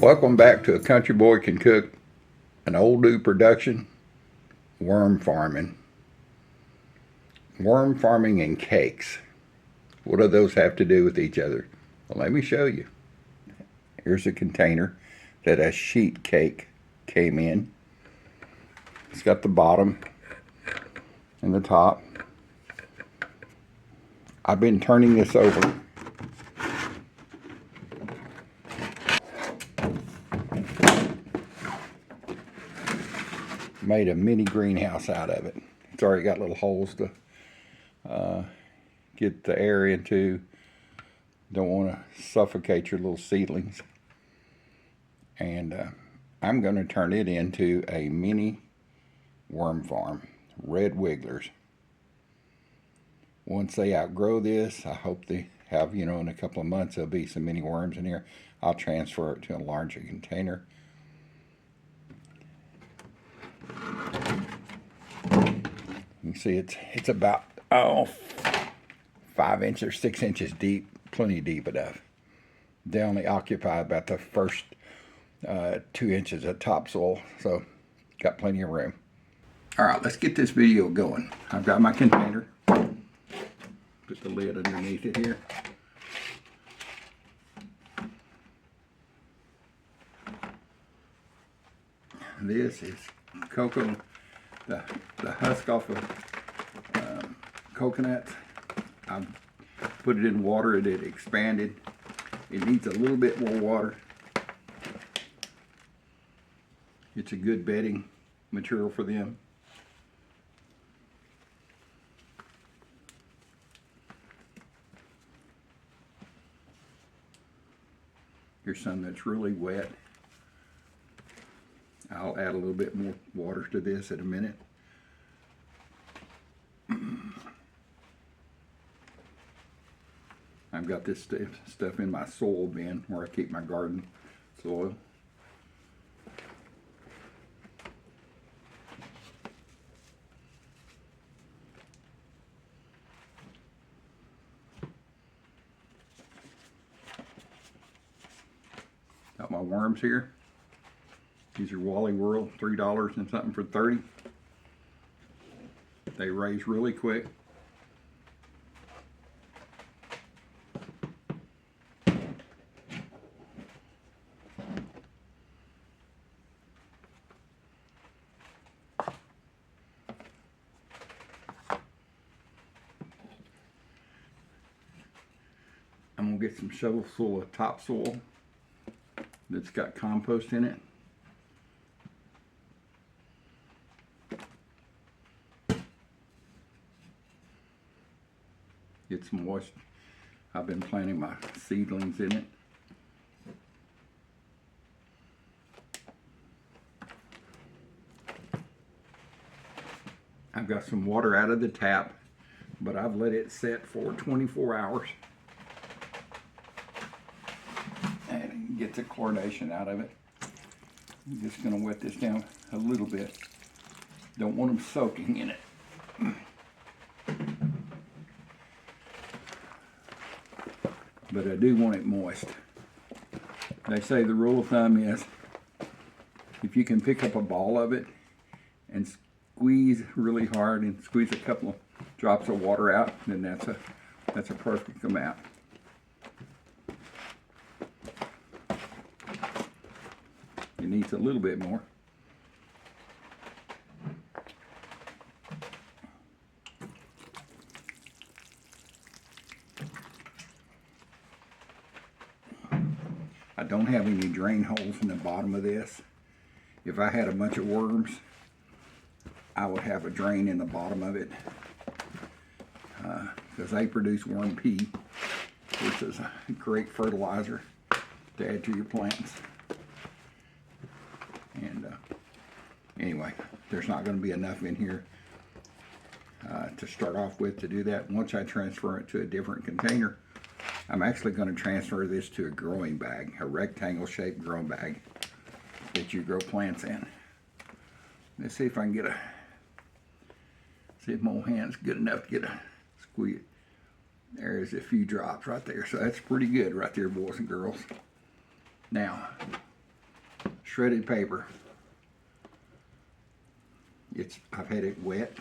Welcome back to A Country Boy Can Cook, an old new production, worm farming. Worm farming and cakes. What do those have to do with each other? Well, let me show you. Here's a container that a sheet cake came in. It's got the bottom and the top. I've been turning this over. Made a mini greenhouse out of it. It's already got little holes to get the air into. Don't want to suffocate your little seedlings. And I'm going to turn it into a mini worm farm. Red wigglers. Once they outgrow this, I hope they have, in a couple of months, there'll be some mini worms in here. I'll transfer it to a larger container. You can see it's about 5 inches or 6 inches deep, plenty deep enough. They only occupy about the first 2 inches of topsoil, so got plenty of room. All right, let's get this video going. I've got my container. Put the lid underneath it here. This is cocoa, the husk off of coconuts. I put it in water and it expanded. It needs a little bit more water. It's a good bedding material for them. Here's some that's really wet. I'll add a little bit more water to this in a minute. I've got this stuff in my soil bin where I keep my garden soil. Got my worms here. These are Wally World, $3 and something for 30. They raise really quick. I'm gonna get some shovel full of topsoil that's got compost in it. It's moist. I've been planting my seedlings in it. I've got some water out of the tap, but I've let it set for 24 hours. And get the chlorination out of it. I'm just going to wet this down a little bit. Don't want them soaking in it. But I do want it moist. They say the rule of thumb is if you can pick up a ball of it and squeeze really hard and squeeze a couple of drops of water out, then that's a perfect amount. It needs a little bit more. I don't have any drain holes in the bottom of this. If I had a bunch of worms, I would have a drain in the bottom of it because they produce worm pea, which is a great fertilizer to add to your plants. And anyway, there's not going to be enough in here to start off with to do that. Once I transfer it to a different container, I'm actually going to transfer this to a growing bag, a rectangle shaped growing bag that you grow plants in. Let's see if I can see if my hand's good enough to get a squeeze. There's a few drops right there, so that's pretty good right there, boys and girls. Now, shredded paper. I've had it wet.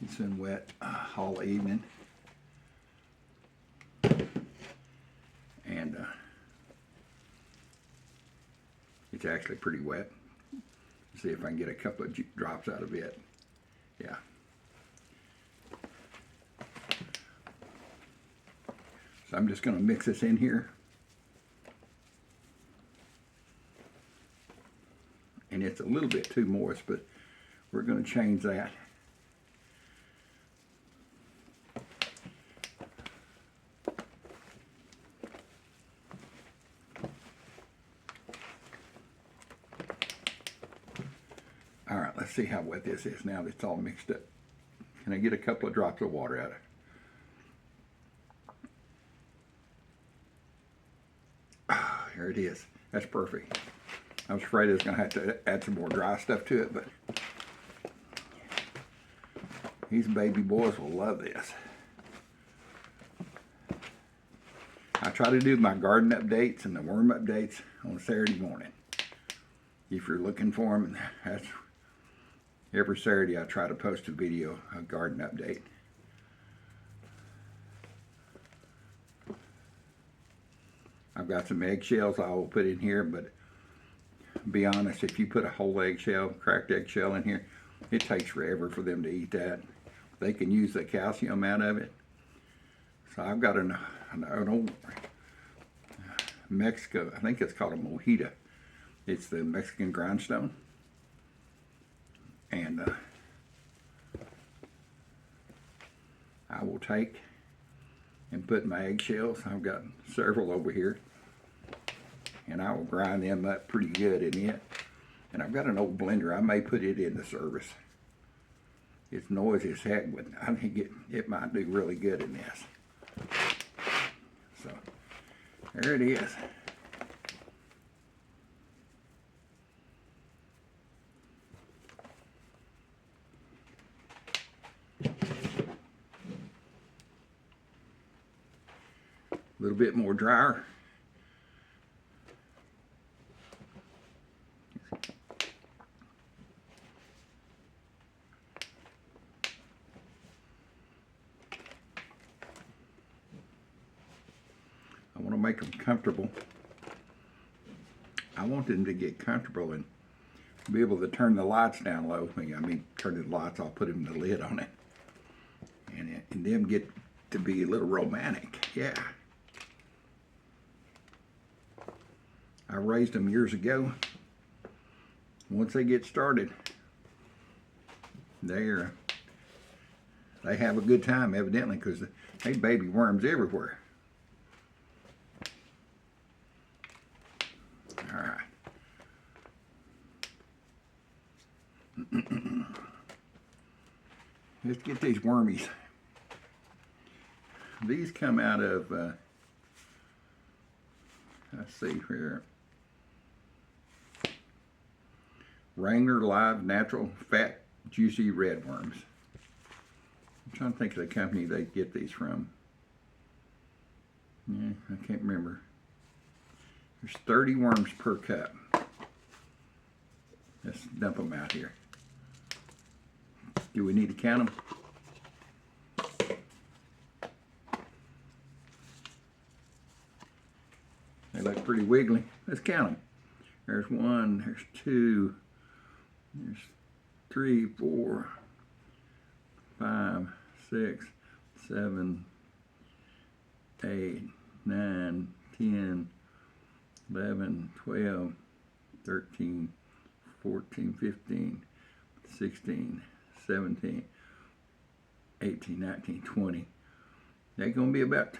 It's been wet all evening. And it's actually pretty wet. See if I can get a couple of drops out of it. Yeah. So I'm just going to mix this in here. And it's a little bit too moist, but we're going to change that. All right, let's see how wet this is now that it's all mixed up. Can I get a couple of drops of water out of it? There it is. That's perfect. I was afraid I was going to have to add some more dry stuff to it, but these baby boys will love this. I try to do my garden updates and the worm updates on Saturday morning. If you're looking for them, that's every Saturday I try to post a video, a garden update. I've got some eggshells I will put in here, but be honest, if you put a whole eggshell, cracked eggshell in here, it takes forever for them to eat that. They can use the calcium out of it. So I've got an old Mexico, I think it's called a mojita. It's the Mexican grindstone. And I will take and put my eggshells. I've got several over here. And I will grind them up pretty good in it. And I've got an old blender. I may put it in the service. It's noisy as heck, but I think it might do really good in this. So, there it is. A little bit more drier. I want to make them comfortable. I want them to get comfortable and be able to turn the lights down low. I mean, turn the lights off, put them the lid on it. And them get to be a little romantic. Yeah. I raised them years ago. Once they get started, they have a good time, evidently, because they baby worms everywhere. All right. Let's get these wormies. These come out of, let's see here, Wrangler Live Natural Fat Juicy Red Worms. I'm trying to think of the company they get these from. Yeah, I can't remember. There's 30 worms per cup. Let's dump them out here. Do we need to count them? They look pretty wiggly. Let's count them. There's 1, there's 2, there's 3, 4, 5, 6, 7, 8, 9, 10, 11, 12, 13, 14, 15, 16, 17, 18, 19, 20. They're going to be about,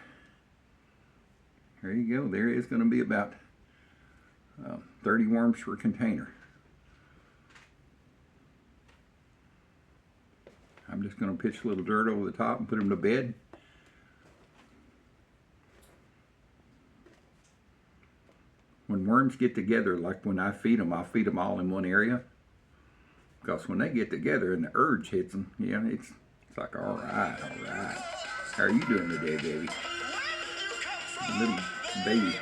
there you go, there is going to be about 30 worms per container. I'm just going to pitch a little dirt over the top and put them to bed. When worms get together, like when I feed them, I'll feed them all in one area. Because when they get together and the urge hits them, yeah, it's like, all right. How are you doing today, baby? A little baby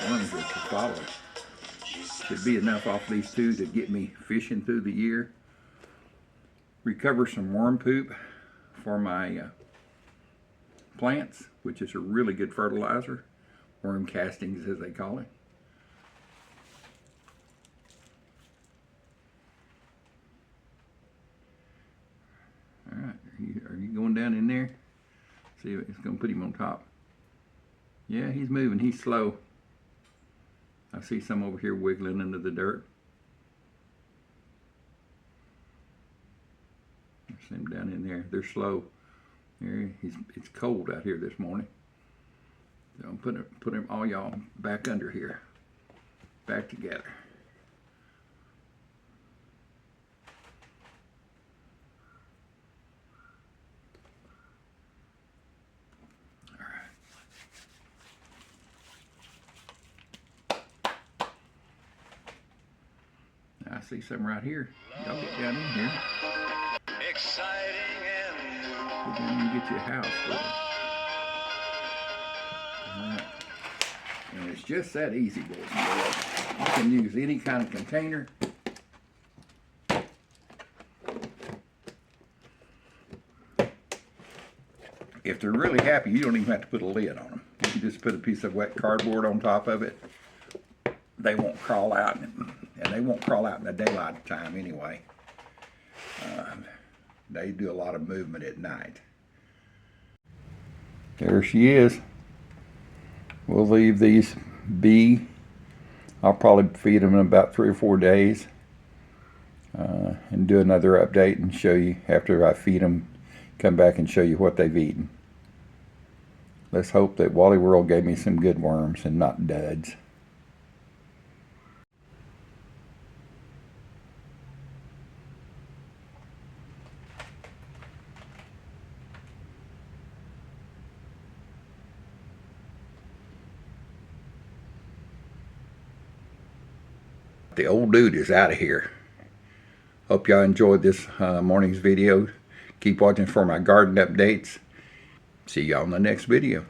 worms are to follow. Should be enough off these two to get me fishing through the year. Recover some worm poop for my plants, which is a really good fertilizer. Worm castings, as they call it. All right, are you going down in there? See if it's going to put him on top. Yeah, he's moving. He's slow. I see some over here wiggling into the dirt. I see them down in there. They're slow. It's cold out here this morning. So I'm put them all y'all back under here, back together. All right. I see some right here. Y'all get down in here. Exciting and new. We're going to get you a house for them. Alright. And it's just that easy, boys and girls. You can use any kind of container. If they're really happy, you don't even have to put a lid on them. You can just put a piece of wet cardboard on top of it. They won't crawl out, and they won't crawl out in the daylight time anyway. They do a lot of movement at night. There she is. We'll leave these be. I'll probably feed them in about 3 or 4 days and do another update and show you after I feed them, come back and show you what they've eaten. Let's hope that Wally World gave me some good worms and not duds. The old dude is out of here. Hope y'all enjoyed this morning's video. Keep watching for my garden updates. See y'all in the next video.